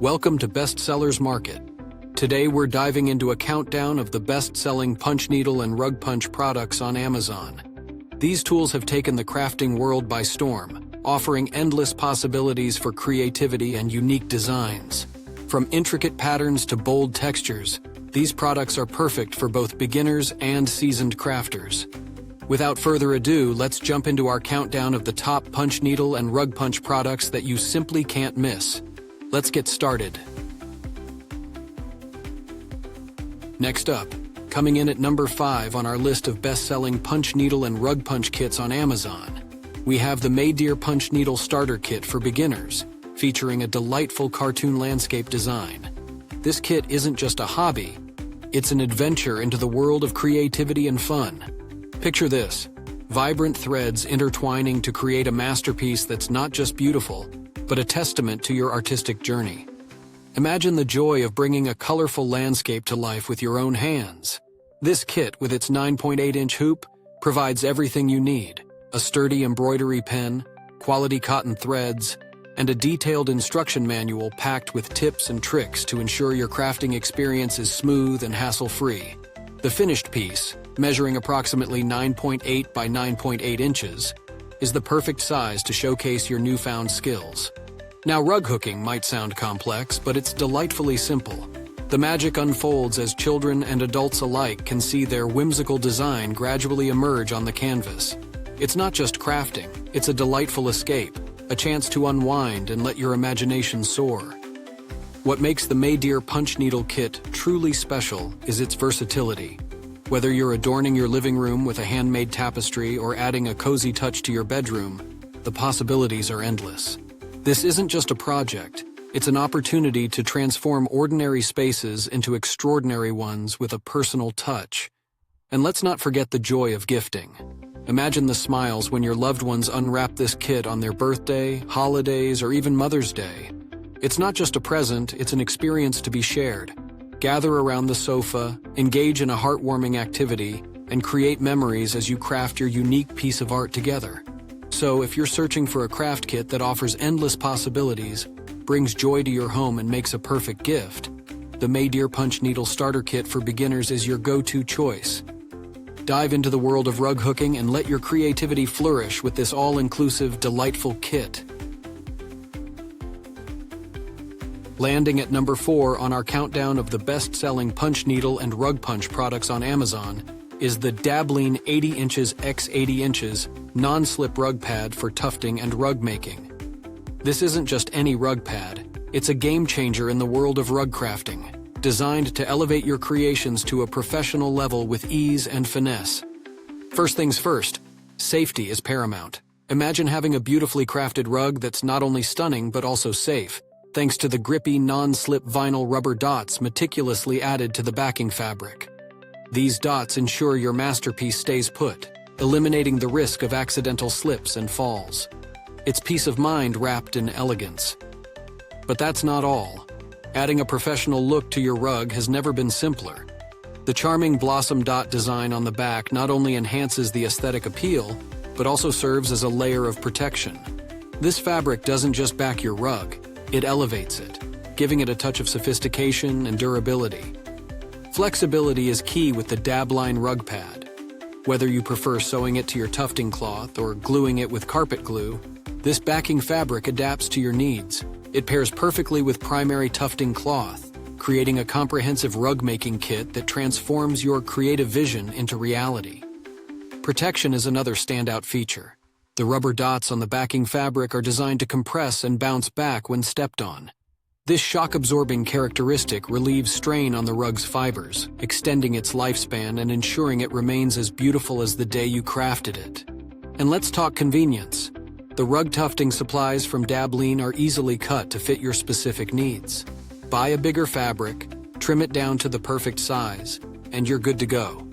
Welcome to Bestsellers Market. Today we're diving into a countdown of the best-selling punch needle and rug punch products on Amazon. These tools have taken the crafting world by storm, offering endless possibilities for creativity and unique designs. From intricate patterns to bold textures, these products are perfect for both beginners and seasoned crafters. Without further ado, let's jump into our countdown of the top punch needle and rug punch products that you simply can't miss. Let's get started. Next up, coming in at number 5 on our list of best-selling punch needle and rug punch kits on Amazon, we have the Maydear Punch Needle Starter Kit for beginners, featuring a delightful cartoon landscape design. This kit isn't just a hobby, it's an adventure into the world of creativity and fun. Picture this: vibrant threads intertwining to create a masterpiece that's not just beautiful, but a testament to your artistic journey. Imagine the joy of bringing a colorful landscape to life with your own hands. This kit, with its 9.8-inch hoop, provides everything you need: a sturdy embroidery pen, quality cotton threads, and a detailed instruction manual packed with tips and tricks to ensure your crafting experience is smooth and hassle-free. The finished piece, measuring approximately 9.8 by 9.8 inches, is the perfect size to showcase your newfound skills. Now, rug hooking might sound complex, but it's delightfully simple. The magic unfolds as children and adults alike can see their whimsical design gradually emerge on the canvas. It's not just crafting, it's a delightful escape, a chance to unwind and let your imagination soar. What makes the Maydear Punch Needle Kit truly special is its versatility. Whether you're adorning your living room with a handmade tapestry or adding a cozy touch to your bedroom, the possibilities are endless. This isn't just a project, it's an opportunity to transform ordinary spaces into extraordinary ones with a personal touch. And let's not forget the joy of gifting. Imagine the smiles when your loved ones unwrap this kit on their birthday, holidays, or even Mother's Day. It's not just a present, it's an experience to be shared. Gather around the sofa, engage in a heartwarming activity, and create memories as you craft your unique piece of art together. So, if you're searching for a craft kit that offers endless possibilities, brings joy to your home, and makes a perfect gift, the Maydear Punch Needle Starter Kit for beginners is your go-to choice. Dive into the world of rug hooking and let your creativity flourish with this all-inclusive, delightful kit. Landing at number 4 on our countdown of the best-selling punch needle and rug punch products on Amazon is the DABLINE 80 inches x 80 inches non-slip rug pad for tufting and rug making. This isn't just any rug pad, it's a game-changer in the world of rug crafting, designed to elevate your creations to a professional level with ease and finesse. First things first, safety is paramount. Imagine having a beautifully crafted rug that's not only stunning but also safe, thanks to the grippy non-slip vinyl rubber dots meticulously added to the backing fabric. These dots ensure your masterpiece stays put, eliminating the risk of accidental slips and falls. It's peace of mind wrapped in elegance. But that's not all. Adding a professional look to your rug has never been simpler. The charming blossom dot design on the back not only enhances the aesthetic appeal, but also serves as a layer of protection. This fabric doesn't just back your rug, it elevates it, giving it a touch of sophistication and durability. Flexibility is key with the DABLINE rug pad. Whether you prefer sewing it to your tufting cloth or gluing it with carpet glue, this backing fabric adapts to your needs. It pairs perfectly with primary tufting cloth, creating a comprehensive rug-making kit that transforms your creative vision into reality. Protection is another standout feature. The rubber dots on the backing fabric are designed to compress and bounce back when stepped on. This shock-absorbing characteristic relieves strain on the rug's fibers, extending its lifespan and ensuring it remains as beautiful as the day you crafted it. And let's talk convenience. The rug tufting supplies from DABLINE are easily cut to fit your specific needs. Buy a bigger fabric, trim it down to the perfect size, and you're good to go.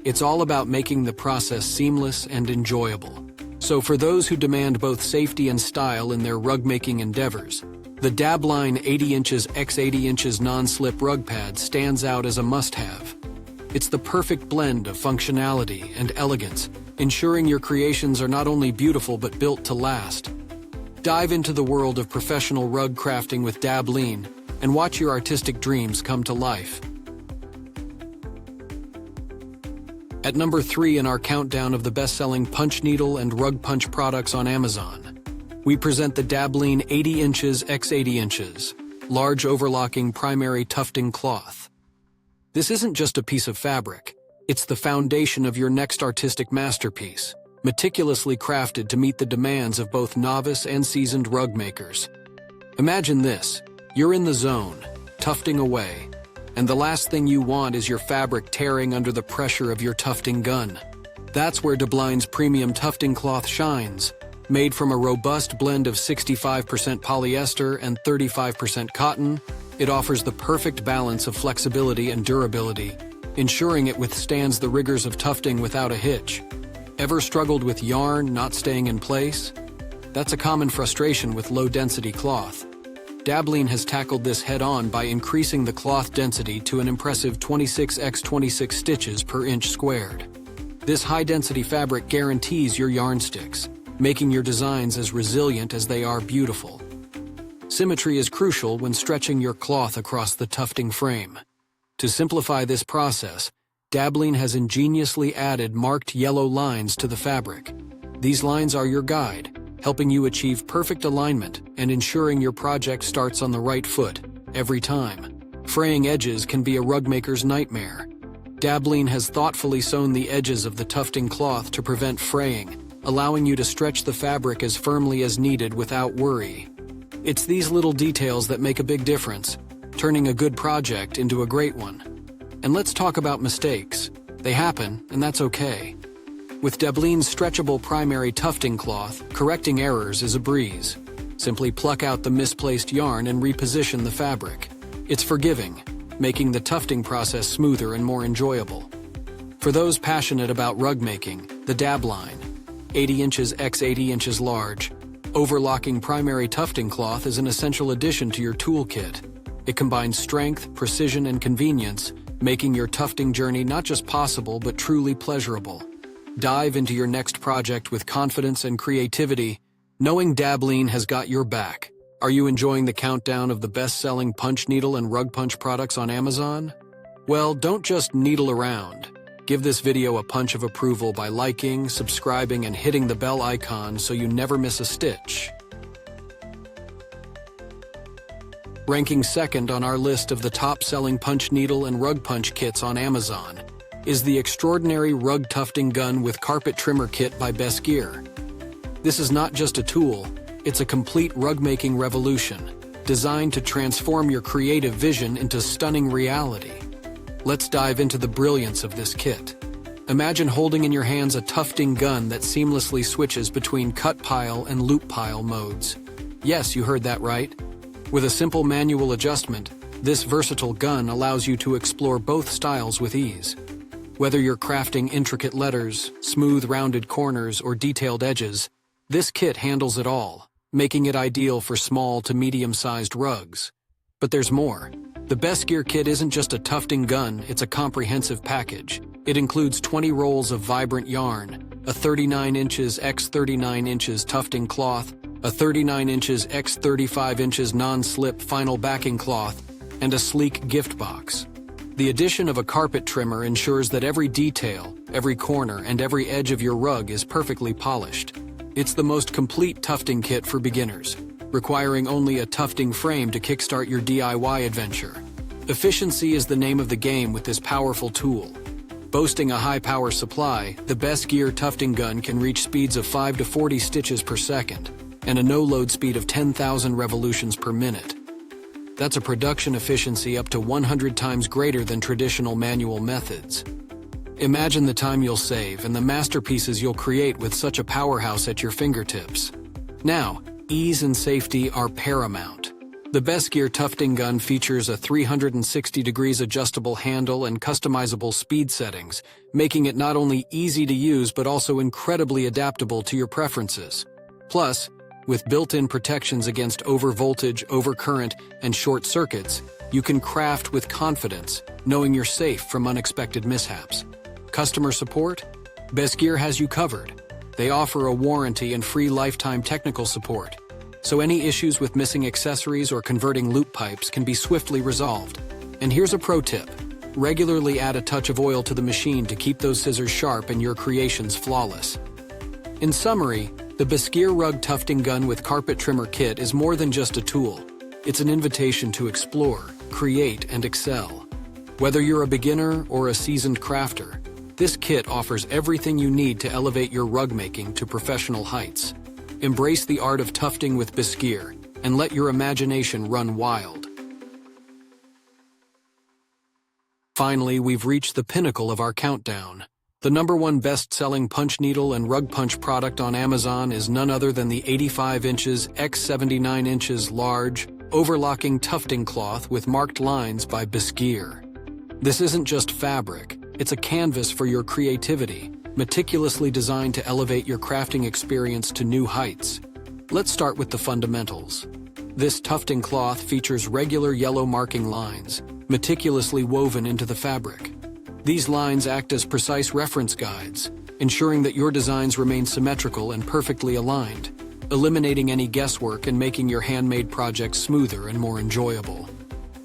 It's all about making the process seamless and enjoyable. So for those who demand both safety and style in their rug-making endeavors, the DABLINE 80 inches x 80 inches non-slip rug pad stands out as a must-have. It's the perfect blend of functionality and elegance, ensuring your creations are not only beautiful but built to last. Dive into the world of professional rug crafting with DABLINE and watch your artistic dreams come to life. At number 3 in our countdown of the best-selling punch needle and rug punch products on Amazon, we present the DABLINE 80 inches x 80 inches, large overlocking primary tufting cloth. This isn't just a piece of fabric, it's the foundation of your next artistic masterpiece, meticulously crafted to meet the demands of both novice and seasoned rug makers. Imagine this, you're in the zone, tufting away, and the last thing you want is your fabric tearing under the pressure of your tufting gun. That's where DABLINE's premium tufting cloth shines. Made from a robust blend of 65% polyester and 35% cotton, it offers the perfect balance of flexibility and durability, ensuring it withstands the rigors of tufting without a hitch. Ever struggled with yarn not staying in place? That's a common frustration with low-density cloth. DABLINE has tackled this head-on by increasing the cloth density to an impressive 26 x 26 stitches per inch squared. This high-density fabric guarantees your yarn sticks, making your designs as resilient as they are beautiful. Symmetry is crucial when stretching your cloth across the tufting frame. To simplify this process, DABLINE has ingeniously added marked yellow lines to the fabric. These lines are your guide, helping you achieve perfect alignment and ensuring your project starts on the right foot every time. Fraying edges can be a rug maker's nightmare. DABLINE has thoughtfully sewn the edges of the tufting cloth to prevent fraying, allowing you to stretch the fabric as firmly as needed without worry. It's these little details that make a big difference, turning a good project into a great one. And let's talk about mistakes. They happen, and that's okay. With DABLINE's stretchable primary tufting cloth, correcting errors is a breeze. Simply pluck out the misplaced yarn and reposition the fabric. It's forgiving, making the tufting process smoother and more enjoyable. For those passionate about rug making, the DABLINE 80 inches x 80 inches large, overlocking primary tufting cloth is an essential addition to your toolkit. It combines strength, precision, and convenience, making your tufting journey not just possible but truly pleasurable. Dive into your next project with confidence and creativity, knowing DABLINE has got your back. Are you enjoying the countdown of the best-selling punch needle and rug punch products on Amazon? Well, don't just needle around. Give this video a punch of approval by liking, subscribing, and hitting the bell icon so you never miss a stitch. Ranking second on our list of the top-selling punch needle and rug punch kits on Amazon is the extraordinary Rug Tufting Gun with Carpet Trimmer Kit by Maydear. This is not just a tool, it's a complete rug-making revolution, designed to transform your creative vision into stunning reality. Let's dive into the brilliance of this kit. Imagine holding in your hands a tufting gun that seamlessly switches between cut pile and loop pile modes. Yes, you heard that right. With a simple manual adjustment, this versatile gun allows you to explore both styles with ease. Whether you're crafting intricate letters, smooth rounded corners, or detailed edges, this kit handles it all, making it ideal for small to medium-sized rugs. But there's more. The Maydear kit isn't just a tufting gun, it's a comprehensive package. It includes 20 rolls of vibrant yarn, a 39 inches x 39 inches tufting cloth, a 39 inches x 35 inches non-slip final backing cloth, and a sleek gift box. The addition of a carpet trimmer ensures that every detail, every corner, and every edge of your rug is perfectly polished. It's the most complete tufting kit for beginners, requiring only a tufting frame to kickstart your DIY adventure. Efficiency is the name of the game with this powerful tool. Boasting a high power supply, the Maydear tufting gun can reach speeds of 5 to 40 stitches per second, and a no-load speed of 10,000 revolutions per minute. That's a production efficiency up to 100 times greater than traditional manual methods. Imagine the time you'll save and the masterpieces you'll create with such a powerhouse at your fingertips. Now, ease and safety are paramount. The Maydear tufting gun features a 360 degrees adjustable handle and customizable speed settings, making it not only easy to use but also incredibly adaptable to your preferences. Plus, with built-in protections against overvoltage, overcurrent, and short circuits, you can craft with confidence, knowing you're safe from unexpected mishaps. Customer support? Maydear has you covered. They offer a warranty and free lifetime technical support. so any issues with missing accessories or converting loop pipes can be swiftly resolved. And here's a pro tip. Regularly add a touch of oil to the machine to keep those scissors sharp and your creations flawless. In summary, the Maydear Rug Tufting Gun with Carpet Trimmer Kit is more than just a tool. It's an invitation to explore, create, and excel. Whether you're a beginner or a seasoned crafter, this kit offers everything you need to elevate your rug making to professional heights. Embrace the art of tufting with Maydear and let your imagination run wild. Finally, we've reached the pinnacle of our countdown. The #1 best-selling punch needle and rug punch product on Amazon is none other than the 85 inches x 79 inches large, overlocking tufting cloth with marked lines by Maydear. This isn't just fabric, it's a canvas for your creativity, meticulously designed to elevate your crafting experience to new heights. Let's start with the fundamentals. This tufting cloth features regular yellow marking lines, meticulously woven into the fabric. These lines act as precise reference guides, ensuring that your designs remain symmetrical and perfectly aligned, eliminating any guesswork and making your handmade projects smoother and more enjoyable.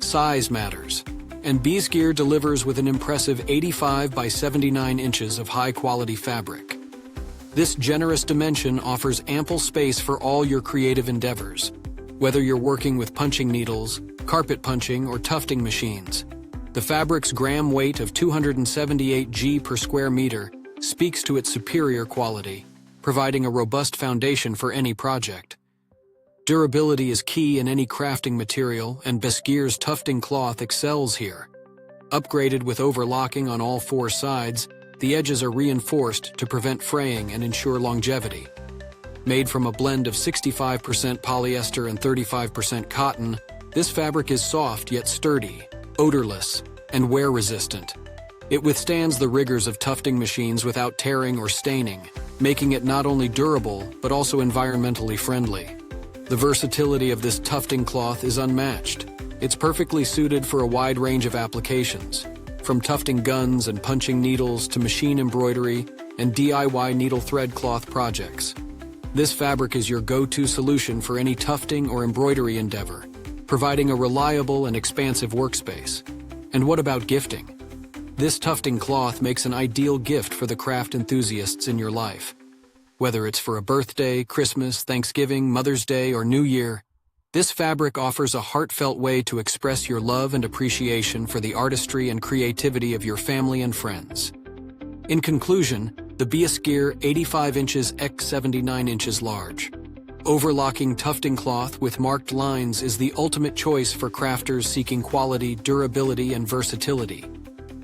Size matters, and Maydear delivers with an impressive 85 by 79 inches of high-quality fabric. This generous dimension offers ample space for all your creative endeavors, whether you're working with punching needles, carpet punching, or tufting machines. The fabric's gram weight of 278 g per square meter speaks to its superior quality, providing a robust foundation for any project. Durability is key in any crafting material, and Maydear's tufting cloth excels here. Upgraded with overlocking on all 4 sides, the edges are reinforced to prevent fraying and ensure longevity. Made from a blend of 65% polyester and 35% cotton, this fabric is soft yet sturdy, odorless, and wear-resistant. It withstands the rigors of tufting machines without tearing or staining, making it not only durable but also environmentally friendly. The versatility of this tufting cloth is unmatched. It's perfectly suited for a wide range of applications, from tufting guns and punching needles to machine embroidery and DIY needle thread cloth projects. This fabric is your go-to solution for any tufting or embroidery endeavor, providing a reliable and expansive workspace. And what about gifting? This tufting cloth makes an ideal gift for the craft enthusiasts in your life. Whether it's for a birthday, Christmas, Thanksgiving, Mother's Day, or New Year, this fabric offers a heartfelt way to express your love and appreciation for the artistry and creativity of your family and friends. In conclusion, the Maydear 85 inches x 79 inches large, overlocking tufting cloth with marked lines is the ultimate choice for crafters seeking quality, durability, and versatility.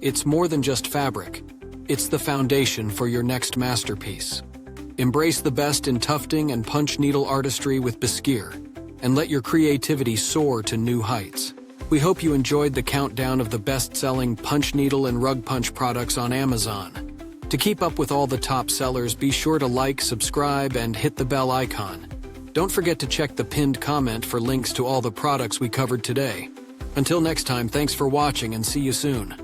It's more than just fabric. It's the foundation for your next masterpiece. Embrace the best in tufting and punch needle artistry with Maydear, and let your creativity soar to new heights. We hope you enjoyed the countdown of the best-selling punch needle and rug punch products on Amazon. To keep up with all the top sellers, be sure to like, subscribe, and hit the bell icon. Don't forget to check the pinned comment for links to all the products we covered today. Until next time, thanks for watching and see you soon.